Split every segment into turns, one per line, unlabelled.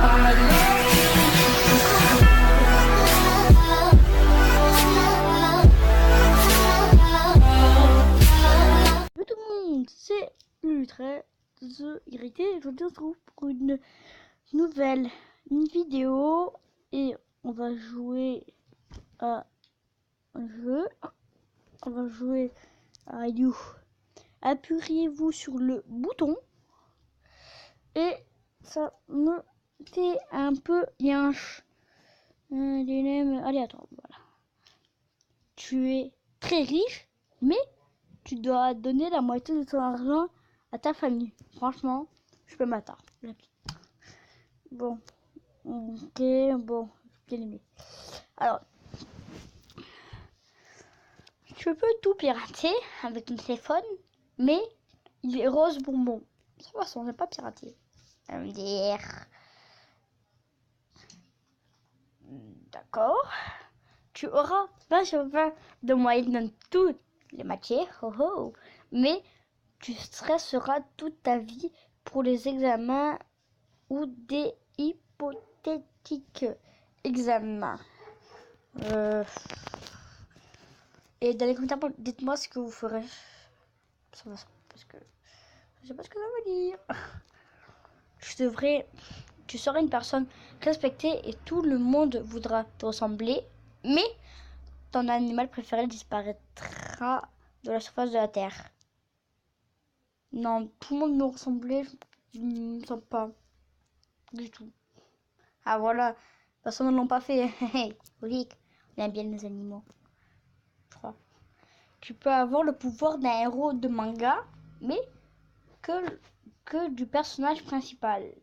Tout le monde, c'est Ultra irrité. Je te retrouve pour une nouvelle vidéo et on va jouer à un jeu. On va jouer à You. Appuyez-vous sur le bouton et ça me fait un peu yinche. Aléatoire, voilà. Tu es très riche, mais tu dois donner la moitié de ton argent à ta famille. Franchement, je peux m'attendre. Bon, ok, bon, j'ai bien aimé. Alors, tu peux tout pirater avec ton téléphone, mais il est rose bonbon. De toute façon, on n'est pas pirater. MDR. D'accord. Tu auras 20 sur 20 de moyenne dans toutes les matières, mais tu stresseras toute ta vie pour les examens ou des hypothétiques examens. Et dans les commentaires, dites-moi ce que vous ferez. Parce que je sais pas ce que ça veut dire. Tu seras une personne respectée et tout le monde voudra te ressembler, mais ton animal préféré disparaîtra de la surface de la terre. Non, tout le monde me ressemblait, je ne me sens pas du tout. Ah voilà, personne ne l'a pas fait. Oui, on aime bien les animaux, je crois. Tu peux avoir le pouvoir d'un héros de manga, mais que du personnage principal.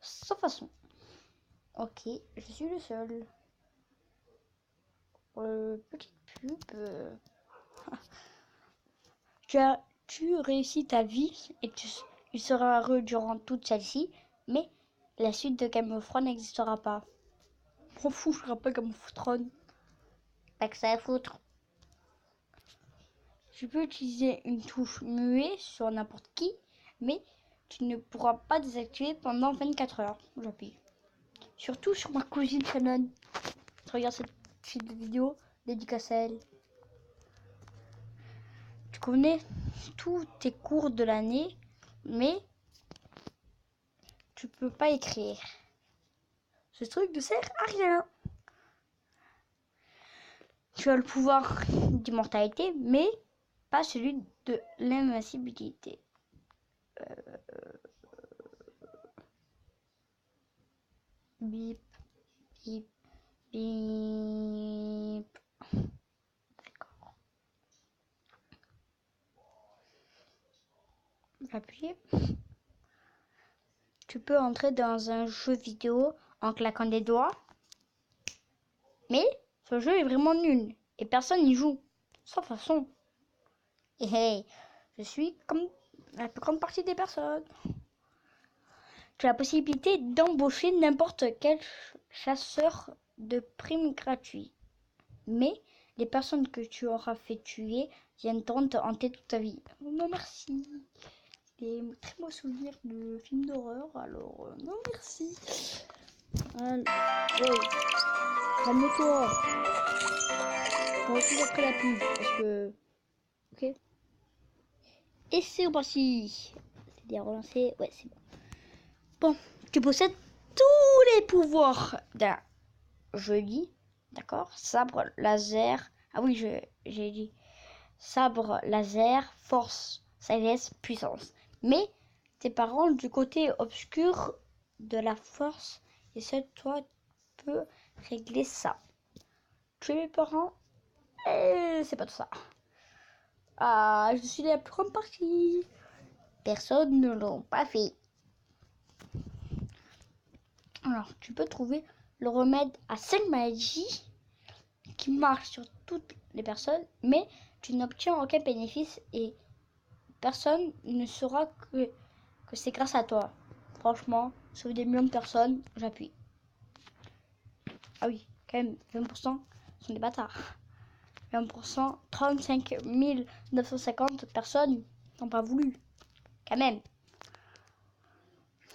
Sans façon. Ok, je suis le seul. Petite pub. Tu réussis ta vie et tu seras heureux durant toute celle-ci, mais la suite de Game of Thrones n'existera pas. Je m'en fous, je rappelle Game of Thrones. Pas que ça à foutre. Tu peux utiliser une touche muet sur n'importe qui, mais tu ne pourras pas désactiver pendant 24 heures. J'appuie. Surtout sur ma cousine Shannon. Regarde cette vidéo, dédicace à elle. Tu connais tous tes cours de l'année, mais tu peux pas écrire. Ce truc ne sert à rien. Tu as le pouvoir d'immortalité, mais pas celui de l'invincibilité. Bip, bip, bip. D'accord. Appuyez. Tu peux entrer dans un jeu vidéo en claquant des doigts. Mais ce jeu est vraiment nul et personne n'y joue. Sans façon. Et hey, je suis comme la plus grande partie des personnes. Tu as la possibilité d'embaucher n'importe quel chasseur de primes gratuits. Mais les personnes que tu auras fait tuer viendront te hanter toute ta vie. Non merci. Des très beaux souvenirs de films d'horreur, alors non merci. Hey, calme-toi. On retrouve après la pub parce que. Ok. Et c'est reparti. C'est bien relancé. Ouais, c'est bon. Bon, tu possèdes tous les pouvoirs d'un joli, d'accord? Sabre laser. Ah oui, j'ai dit. Sabre laser, force, sagesse, puissance. Mais tes parents du côté obscur de la force et seul toi peux régler ça. Tuer mes parents, c'est pas tout ça. Ah, je suis la plus grande partie. Personne ne l'a pas fait. Alors, tu peux trouver le remède à 5 maladies qui marche sur toutes les personnes, mais tu n'obtiens aucun bénéfice et personne ne saura que c'est grâce à toi. Franchement, sauver des millions de personnes, j'appuie. Ah oui, quand même, 20% sont des bâtards. 20%, 35 950 personnes n'ont pas voulu. Quand même.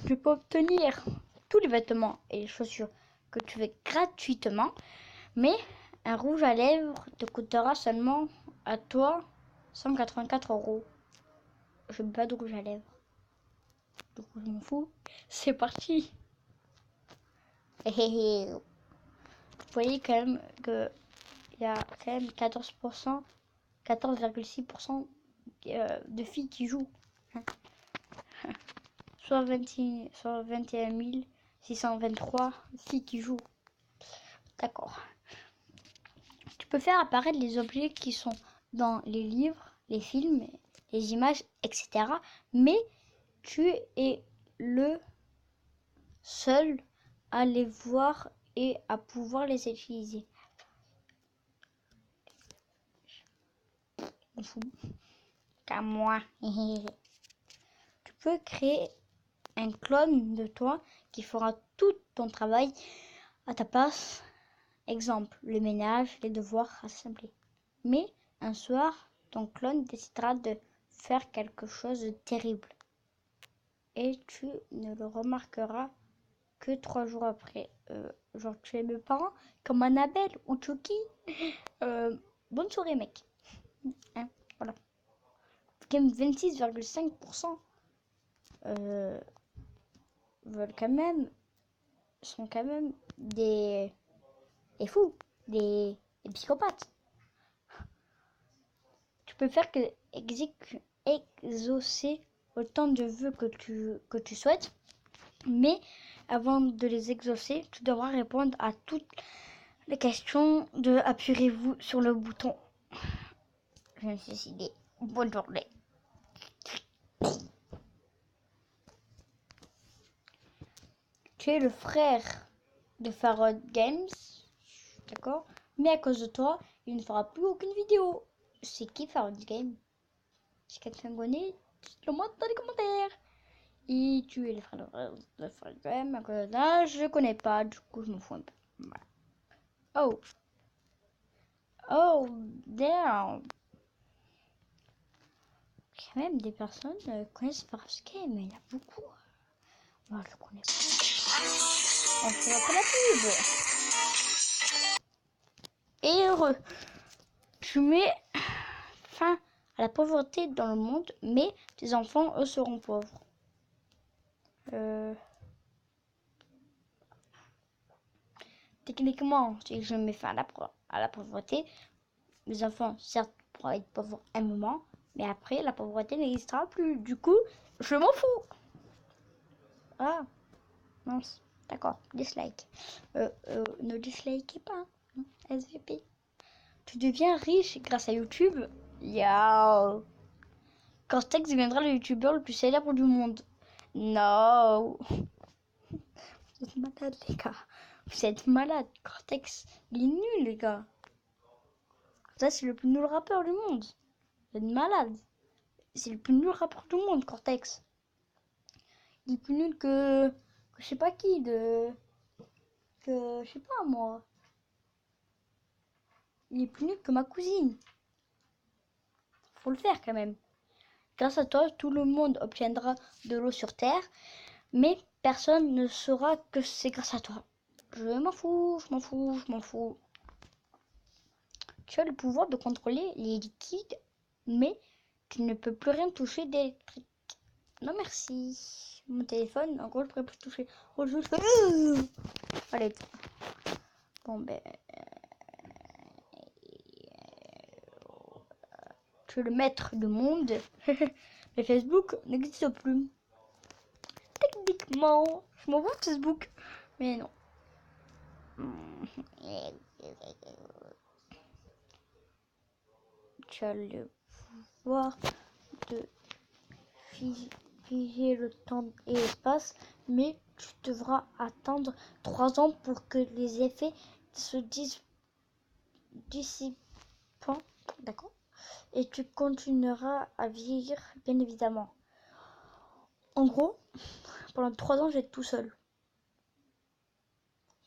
tu peux obtenir tous les vêtements et les chaussures que tu veux gratuitement, mais un rouge à lèvres te coûtera seulement à toi 184 €. Je n'ai pas de rouge à lèvres. Du coup, je m'en fous. C'est parti. Vous voyez quand même que il y a quand même 14%, 14,6% de filles qui jouent. Soit 21 623 filles qui jouent. D'accord. Tu peux faire apparaître les objets qui sont dans les livres, les films, les images, etc. Mais tu es le seul à les voir et à pouvoir les utiliser. On fout. Qu'à moi. Tu peux créer un clone de toi qui fera tout ton travail à ta place. Exemple, le ménage, les devoirs rassemblés. Mais un soir, ton clone décidera de faire quelque chose de terrible. Et tu ne le remarqueras que 3 jours après. Genre tu es mes parents, comme Annabelle ou Chucky. Bonne soirée mec. Hein, voilà. Comme 26,5% veulent quand même, sont quand même des fous, des psychopathes. Tu peux faire que exaucer autant de vœux que tu souhaites, mais avant de les exaucer, tu devras répondre à toutes les questions de appuierez-vous sur le bouton. Je me suis décidé. Bonne journée. Tu es le frère de Farod Games, d'accord? Mais à cause de toi, il ne fera plus aucune vidéo. C'est qui Farod Games? Si quelqu'un connaît, dites-le moi dans les commentaires. Et tu es le frère de Farod Games, à cause de là, je connais pas, du coup je m'en fous un peu. Voilà. Oh. Oh, damn. Il y a même des personnes qui connaissent Farod Games, mais il y en a beaucoup. Moi, je le connais pas. On fait un peu la pub. Et heureux. Tu mets fin à la pauvreté dans le monde, mais tes enfants, eux, seront pauvres. Techniquement, si je mets fin à la pauvreté, mes enfants, certes, pourront être pauvres un moment, mais après, la pauvreté n'existera plus. Du coup, je m'en fous. Ah, mince. D'accord, dislike. Ne dislikez pas. Hein, SVP. Tu deviens riche grâce à YouTube. Yo. Cortex deviendra le youtubeur le plus célèbre du monde. No. Vous êtes malade, les gars. Vous êtes malade. Cortex, il est nul, les gars. Ça, c'est le plus nul rappeur du monde. Vous êtes malade. C'est le plus nul rappeur du monde, Cortex. Il est plus nul que je sais pas qui, que je sais pas moi. Il est plus nul que ma cousine. Faut le faire quand même. Grâce à toi, tout le monde obtiendra de l'eau sur Terre, mais personne ne saura que c'est grâce à toi. Je m'en fous, je m'en fous, je m'en fous. Tu as le pouvoir de contrôler les liquides, mais tu ne peux plus rien toucher d'électrique. Non merci. Mon téléphone, en gros, je pourrais plus toucher. Oh, je fais... Allez. Bon, ben... Tu es le maître du monde. Mais Facebook n'existe plus. Techniquement, je m'en fous de Facebook. Mais non. Tu as le pouvoir de figer le temps et l'espace, mais tu devras attendre 3 ans pour que les effets se dissipent. D'accord? Et tu continueras à vieillir, bien évidemment. En gros, pendant 3 ans, je vais être tout seul.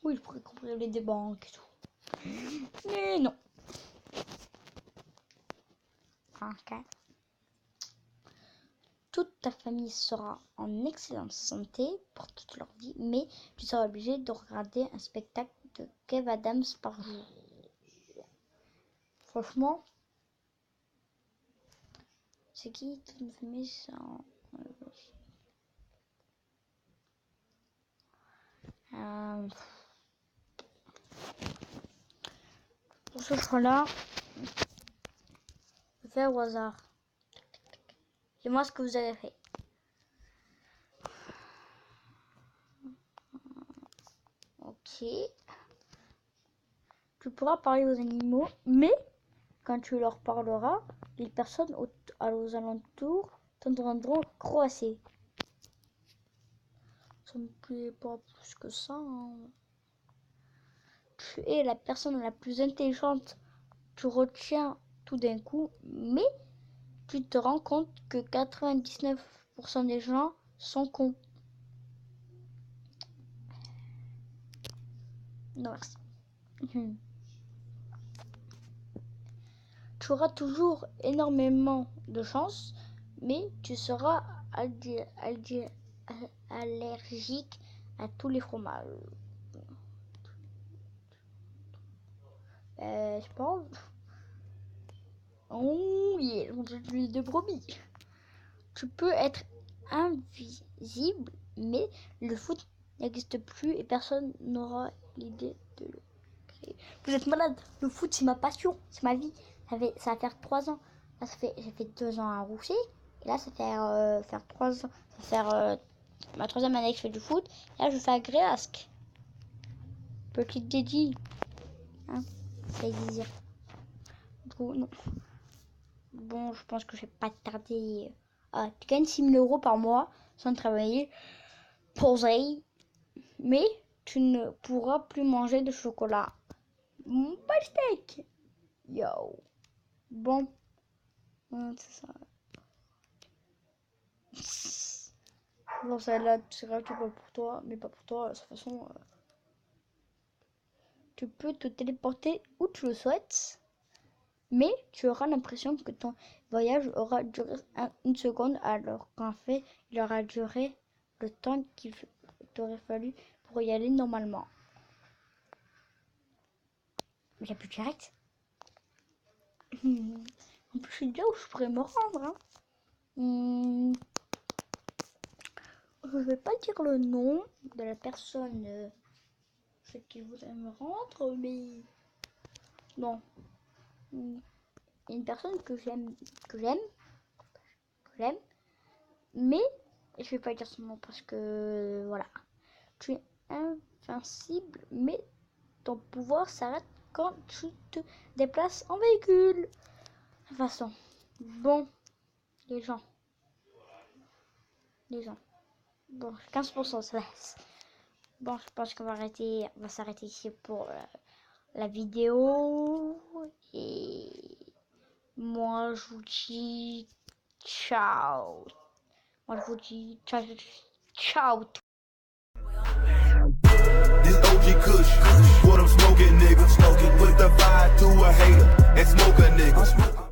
Oui, je pourrais contrôler des banques et tout. Mais non. Ok. toute ta famille sera en excellente santé pour toute leur vie, mais tu seras obligé de regarder un spectacle de Kev Adams par jour. Franchement, c'est qui toute ma famille sans... Pour ce choix-là, je vais faire au hasard. Dis-moi ce que vous avez fait. Ok. Tu pourras parler aux animaux, mais quand tu leur parleras, les personnes aux alentours t'entendront croasser. Ça me plaît pas plus que ça. Hein. Tu es la personne la plus intelligente. Tu retiens tout d'un coup, mais tu te rends compte que 99% des gens sont cons. Non, merci. Tu auras toujours énormément de chance, mais tu seras allergique à tous les fromages. Je pense. Oh yeah, on de l'huile de brebis. Tu peux être invisible, mais le foot n'existe plus et personne n'aura l'idée de le créer. Vous êtes malade. Le foot, c'est ma passion, c'est ma vie. Ça va faire 3 ans. Là, j'ai fait 2 ans à Roussy. Et là, ça va faire 3 ans. Ça va faire ma 3e année que je fais du foot. Et là, je fais à Gréasque. Petite dédie. Hein, ça existe. Du coup, non. Bon, je pense que je vais pas tarder. Tu gagnes 6 000 € par mois sans travailler. Posé. Mais tu ne pourras plus manger de chocolat. Pas de steak. Yo. Bon. C'est ça. Bon, ça là, c'est gratuit pas pour toi, mais pas pour toi. De toute façon, tu peux te téléporter où tu le souhaites. Mais tu auras l'impression que ton voyage aura duré 1 seconde, alors qu'en fait, il aura duré le temps qu'il t'aurait fallu pour y aller normalement. Mais il n'y a plus de direct. En plus, je sais déjà où je pourrais me rendre. Hein. Je vais pas dire le nom de la personne chez qui voudrais me rendre, mais non. Une personne que j'aime, mais je vais pas dire son nom parce que voilà. Tu es invincible, mais ton pouvoir s'arrête quand tu te déplaces en véhicule. De toute façon, bon, les gens. Bon, 15% ça laisse. Bon, je pense qu'on va s'arrêter ici pour la vidéo. Et moi, je vous dis ciao. Ciao.
This OG Kush, what I'm smoking, nigga. Put the fire to a hater and smoke a nigga.